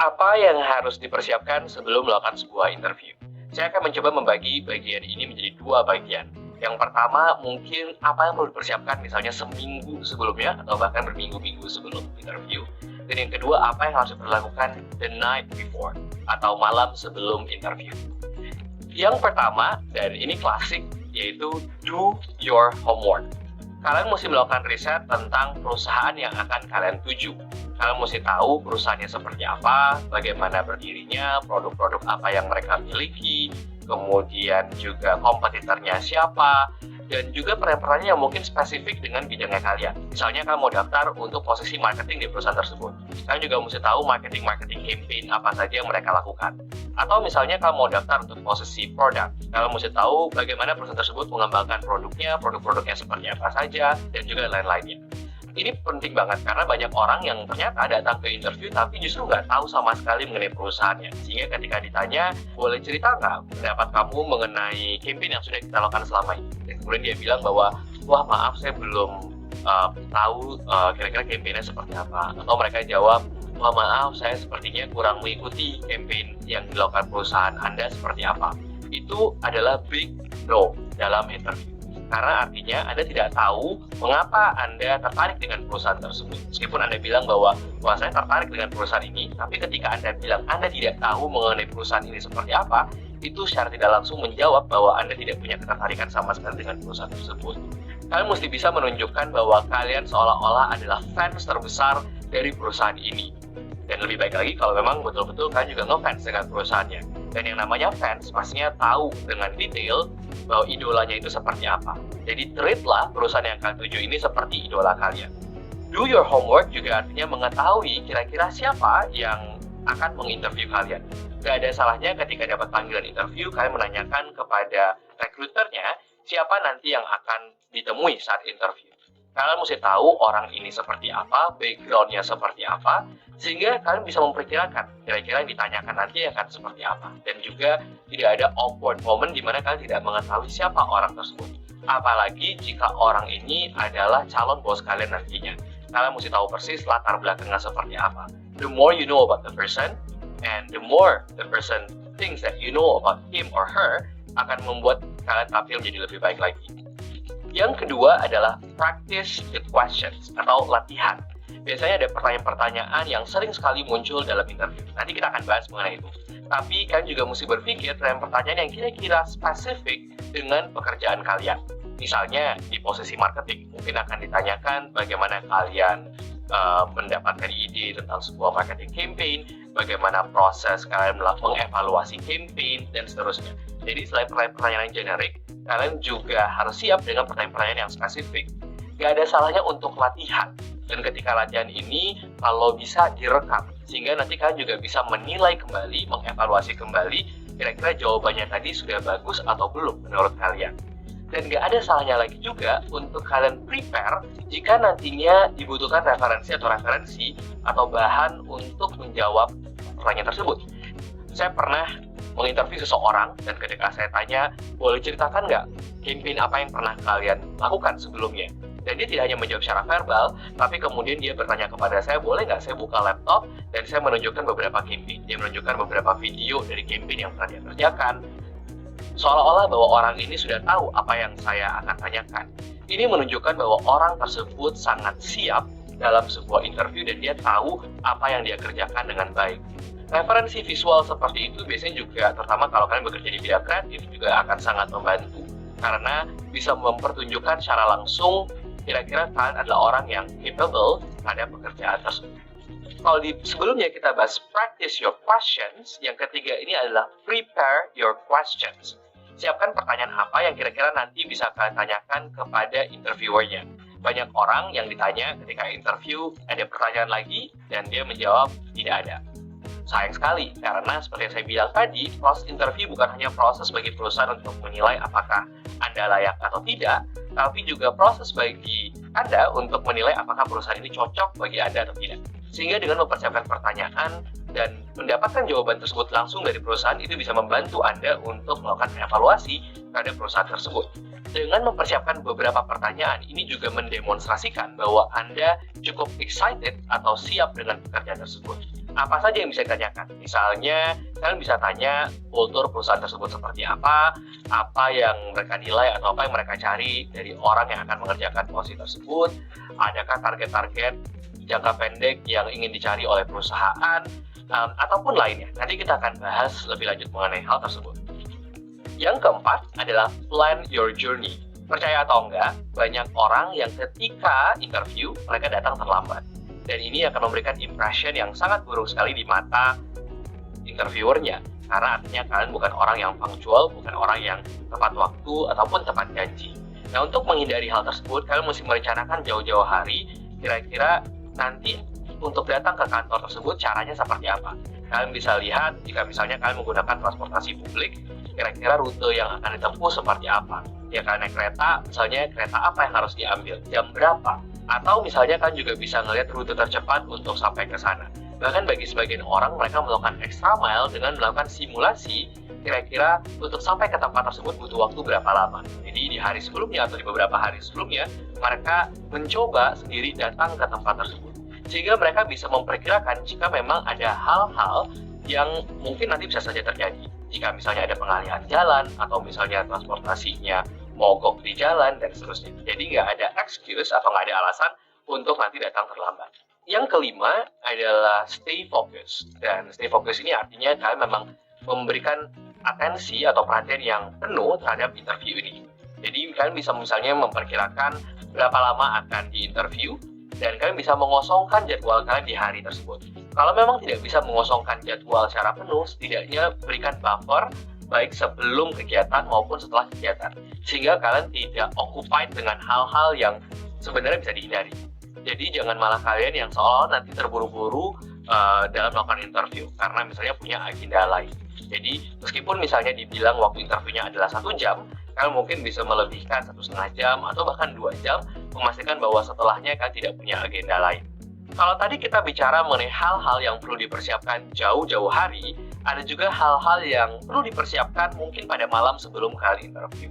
Apa yang harus dipersiapkan sebelum melakukan sebuah interview? Saya akan mencoba membagi bagian ini menjadi dua bagian. Yang pertama, mungkin apa yang perlu dipersiapkan misalnya seminggu sebelumnya atau bahkan berminggu-minggu sebelum interview. Dan yang kedua, apa yang harus dilakukan the night before atau malam sebelum interview. Yang pertama, dan ini klasik, yaitu do your homework. Kalian mesti melakukan riset tentang perusahaan yang akan kalian tuju. Kalian mesti tahu perusahaannya seperti apa, bagaimana berdirinya, produk-produk apa yang mereka miliki, kemudian juga kompetitornya siapa, dan juga pertanyaan-pertanyaan yang mungkin spesifik dengan bidangnya kalian. Misalnya kalian mau daftar untuk posisi marketing di perusahaan tersebut. Kalian juga mesti tahu marketing campaign apa saja yang mereka lakukan. Atau misalnya kalian mau daftar untuk posisi produk. Kalian mesti tahu bagaimana perusahaan tersebut mengembangkan produknya, produk-produknya seperti apa saja, dan juga lain-lainnya. Ini penting banget karena banyak orang yang ternyata datang ke interview tapi justru nggak tahu sama sekali mengenai perusahaannya. Sehingga ketika ditanya, boleh cerita nggak pendapat kamu mengenai campaign yang sudah kita lakukan selama ini? Dan kemudian dia bilang bahwa, wah maaf saya belum tahu kira-kira campaignnya seperti apa. Atau mereka jawab, wah maaf saya sepertinya kurang mengikuti campaign yang dilakukan perusahaan Anda seperti apa. Itu adalah big no dalam interview. Karena artinya Anda tidak tahu mengapa Anda tertarik dengan perusahaan tersebut. Meskipun Anda bilang bahwa, wah saya tertarik dengan perusahaan ini, tapi ketika Anda bilang Anda tidak tahu mengenai perusahaan ini seperti apa, itu secara tidak langsung menjawab bahwa Anda tidak punya ketertarikan sama sekali dengan perusahaan tersebut. Kalian mesti bisa menunjukkan bahwa kalian seolah-olah adalah fans terbesar dari perusahaan ini. Dan lebih baik lagi kalau memang betul-betul kalian juga ngefans dengan perusahaannya. Dan yang namanya fans pastinya tahu dengan detail bahwa idolanya itu seperti apa. Jadi treatlah perusahaan yang kalian tuju ini seperti idola kalian. Do your homework juga artinya mengetahui kira-kira siapa yang akan menginterview kalian. Gak ada salahnya ketika dapat panggilan interview, kalian menanyakan kepada rekruternya siapa nanti yang akan ditemui saat interview. Kalian mesti tahu orang ini seperti apa, background-nya seperti apa, sehingga kalian bisa memperkirakan kira-kira yang ditanyakan nanti akan seperti apa. Dan juga tidak ada awkward moment di mana kalian tidak mengetahui siapa orang tersebut. Apalagi jika orang ini adalah calon bos kalian nantinya. Kalian mesti tahu persis latar belakangnya seperti apa. The more you know about the person, and the more the person thinks that you know about him or her, akan membuat kalian tampil menjadi lebih baik lagi. Yang kedua adalah practice the questions atau latihan. Biasanya ada pertanyaan-pertanyaan yang sering sekali muncul dalam interview. Nanti kita akan bahas mengenai itu. Tapi kalian juga mesti berpikir pertanyaan-pertanyaan yang kira-kira spesifik dengan pekerjaan kalian. Misalnya di posisi marketing, mungkin akan ditanyakan bagaimana kalian mendapatkan ide tentang sebuah marketing campaign, bagaimana proses kalian mengevaluasi campaign, dan seterusnya. Jadi selain pertanyaan-pertanyaan yang generik, kalian juga harus siap dengan pertanyaan-pertanyaan yang spesifik. Gak ada salahnya untuk latihan. Dan ketika latihan ini, kalau bisa direkam, sehingga nanti kalian juga bisa menilai kembali, mengevaluasi kembali, kira-kira jawabannya tadi sudah bagus atau belum menurut kalian. Dan gak ada salahnya lagi juga untuk kalian prepare jika nantinya dibutuhkan referensi atau bahan untuk menjawab pertanyaan tersebut. Saya pernah menginterview seseorang dan ketika saya tanya, boleh ceritakan nggak campaign apa yang pernah kalian lakukan sebelumnya? Dan dia tidak hanya menjawab secara verbal, tapi kemudian dia bertanya kepada saya, boleh nggak saya buka laptop dan saya menunjukkan beberapa campaign. Dia menunjukkan beberapa video dari campaign yang pernah dia kerjakan. Seolah-olah bahwa orang ini sudah tahu apa yang saya akan tanyakan. Ini menunjukkan bahwa orang tersebut sangat siap dalam sebuah interview dan dia tahu apa yang dia kerjakan dengan baik. Referensi visual seperti itu biasanya juga, terutama kalau kalian bekerja di bidang kreatif, juga akan sangat membantu. Karena bisa mempertunjukkan secara langsung kira-kira kalian adalah orang yang capable pada pekerjaan tersebut. Kalau sebelumnya kita bahas practice your questions, yang ketiga ini adalah prepare your questions. Siapkan pertanyaan apa yang kira-kira nanti bisa kalian tanyakan kepada interviewernya. Banyak orang yang ditanya ketika interview ada pertanyaan lagi dan dia menjawab tidak ada. Sayang sekali, karena seperti yang saya bilang tadi, proses interview bukan hanya proses bagi perusahaan untuk menilai apakah Anda layak atau tidak, tapi juga proses bagi Anda untuk menilai apakah perusahaan ini cocok bagi Anda atau tidak. Sehingga dengan mempersiapkan pertanyaan dan mendapatkan jawaban tersebut langsung dari perusahaan, itu bisa membantu Anda untuk melakukan evaluasi terhadap perusahaan tersebut. Dengan mempersiapkan beberapa pertanyaan, ini juga mendemonstrasikan bahwa Anda cukup excited atau siap dengan pekerjaan tersebut. apa saja yang bisa ditanyakan. Misalnya, kalian bisa tanya kultur perusahaan tersebut seperti apa yang mereka nilai atau apa yang mereka cari dari orang yang akan mengerjakan posisi tersebut, adakah target-target jangka pendek yang ingin dicari oleh perusahaan, ataupun lainnya. Nanti kita akan bahas lebih lanjut mengenai hal tersebut. Yang keempat adalah plan your journey. Percaya atau enggak, banyak orang yang ketika interview, mereka datang terlambat. Dan ini akan memberikan impression yang sangat buruk sekali di mata interviewernya. Karena artinya kalian bukan orang yang punctual, bukan orang yang tepat waktu, ataupun tepat janji. Nah, untuk menghindari hal tersebut, kalian mesti merencanakan jauh-jauh hari, kira-kira nanti untuk datang ke kantor tersebut caranya seperti apa. Kalian bisa lihat, jika misalnya kalian menggunakan transportasi publik, kira-kira rute yang akan ditempuh seperti apa. Ya, kalian naik kereta, misalnya kereta apa yang harus diambil, jam berapa. Atau misalnya kalian juga bisa melihat rute tercepat untuk sampai ke sana. Bahkan bagi sebagian orang, mereka melakukan extra mile dengan melakukan simulasi kira-kira untuk sampai ke tempat tersebut butuh waktu berapa lama. Jadi di hari sebelumnya atau di beberapa hari sebelumnya, mereka mencoba sendiri datang ke tempat tersebut. Sehingga mereka bisa memperkirakan jika memang ada hal-hal yang mungkin nanti bisa saja terjadi. Jika misalnya ada pengalihan jalan, atau misalnya transportasinya mogok di jalan, dan seterusnya. Jadi nggak ada excuse atau nggak ada alasan untuk nanti datang terlambat. Yang kelima adalah stay focus. Dan stay focus ini artinya kalian memang memberikan atensi atau perhatian yang penuh terhadap interview ini. Jadi kalian bisa misalnya memperkirakan berapa lama akan diinterview, dan kalian bisa mengosongkan jadwal kalian di hari tersebut. Kalau memang tidak bisa mengosongkan jadwal secara penuh, setidaknya berikan buffer baik sebelum kegiatan maupun setelah kegiatan, sehingga kalian tidak occupied dengan hal-hal yang sebenarnya bisa dihindari. Jadi jangan malah kalian yang seolah nanti terburu-buru dalam melakukan interview karena misalnya punya agenda lain. Jadi meskipun misalnya dibilang waktu interviewnya adalah 1 jam, kalian mungkin bisa melebihkan 1,5 jam atau bahkan 2 jam, memastikan bahwa setelahnya kalian tidak punya agenda lain. Kalau tadi kita bicara mengenai hal-hal yang perlu dipersiapkan jauh-jauh hari, ada juga hal-hal yang perlu dipersiapkan mungkin pada malam sebelum kalian interview.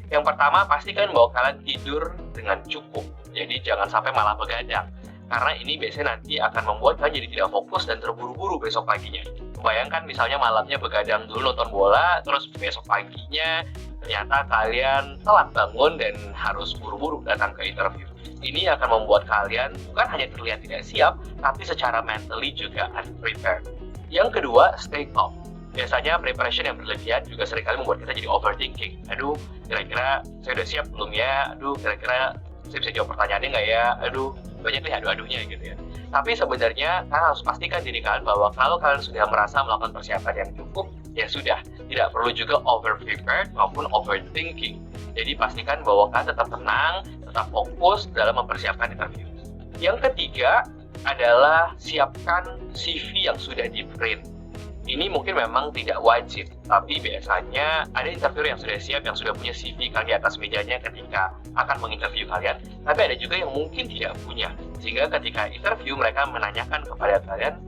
Yang pertama, pastikan bahwa kalian tidur dengan cukup. Jadi jangan sampai malah begadang. Karena ini biasanya nanti akan membuat kalian jadi tidak fokus dan terburu-buru besok paginya. Bayangkan misalnya malamnya begadang dulu nonton bola, terus besok paginya ternyata kalian telat bangun dan harus buru-buru datang ke interview. Ini akan membuat kalian bukan hanya terlihat tidak siap, tapi secara mentally juga unprepared. Yang kedua, stay calm. Biasanya preparation yang berlebihan juga seringkali membuat kita jadi overthinking. Aduh, kira-kira saya udah siap belum ya? Aduh, kira-kira saya bisa jawab pertanyaannya nggak ya? Aduh, banyak nih adu-adunya gitu ya. Tapi sebenarnya kalian harus pastikan diri kalian bahwa kalau kalian sudah merasa melakukan persiapan yang cukup, ya sudah. Tidak perlu juga over-prepared maupun overthinking. Jadi pastikan bahwa kalian tetap tenang, tetap fokus dalam mempersiapkan interview. Yang ketiga adalah siapkan CV yang sudah di-print. Ini mungkin memang tidak wajib, tapi biasanya ada interviewer yang sudah siap, yang sudah punya CV kalian di atas mejanya ketika akan menginterview kalian. Tapi ada juga yang mungkin tidak punya, sehingga ketika interview mereka menanyakan kepada kalian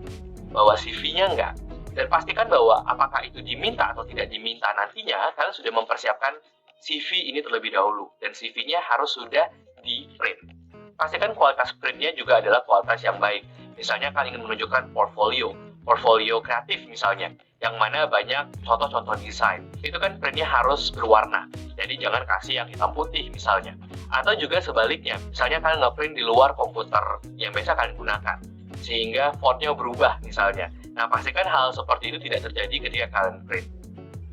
bahwa CV-nya enggak. Dan pastikan bahwa apakah itu diminta atau tidak diminta nantinya, kalian sudah mempersiapkan CV ini terlebih dahulu, dan CV-nya harus sudah di-print. Pastikan kualitas printnya juga adalah kualitas yang baik. Misalnya kalian ingin menunjukkan portfolio kreatif misalnya, yang mana banyak contoh-contoh desain. Itu kan printnya harus berwarna, jadi jangan kasih yang hitam putih misalnya. Atau juga sebaliknya, misalnya kalian nge-print di luar komputer yang biasa kalian gunakan, sehingga fontnya berubah misalnya. Nah, pastikan hal seperti itu tidak terjadi ketika kalian print.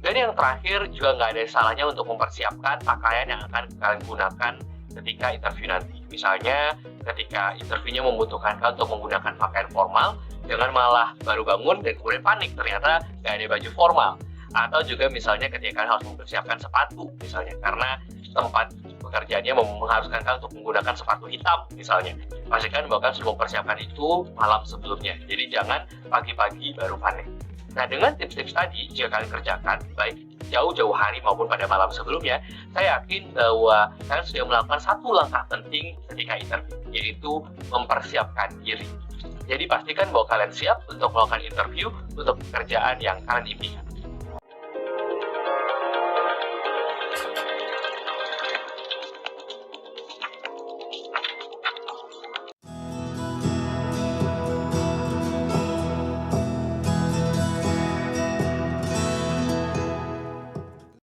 Dan yang terakhir, juga nggak ada salahnya untuk mempersiapkan pakaian yang akan kalian gunakan ketika interview nanti. Misalnya, ketika interviewnya membutuhkan kalian untuk menggunakan pakaian formal, jangan malah baru bangun dan kemudian panik, ternyata nggak ada baju formal. Atau juga misalnya ketika kalian harus mempersiapkan sepatu, misalnya, karena tempat pekerjaannya mengharuskan kalian untuk menggunakan sepatu hitam, misalnya. Pastikan bahwa kalian sudah mempersiapkan itu malam sebelumnya, jadi jangan pagi-pagi baru panik. Nah, dengan tips-tips tadi, jika kalian kerjakan, baik jauh-jauh hari maupun pada malam sebelumnya, saya yakin bahwa kalian sudah melakukan satu langkah penting ketika interview, yaitu mempersiapkan diri. Jadi pastikan bahwa kalian siap untuk melakukan interview untuk pekerjaan yang kalian impikan.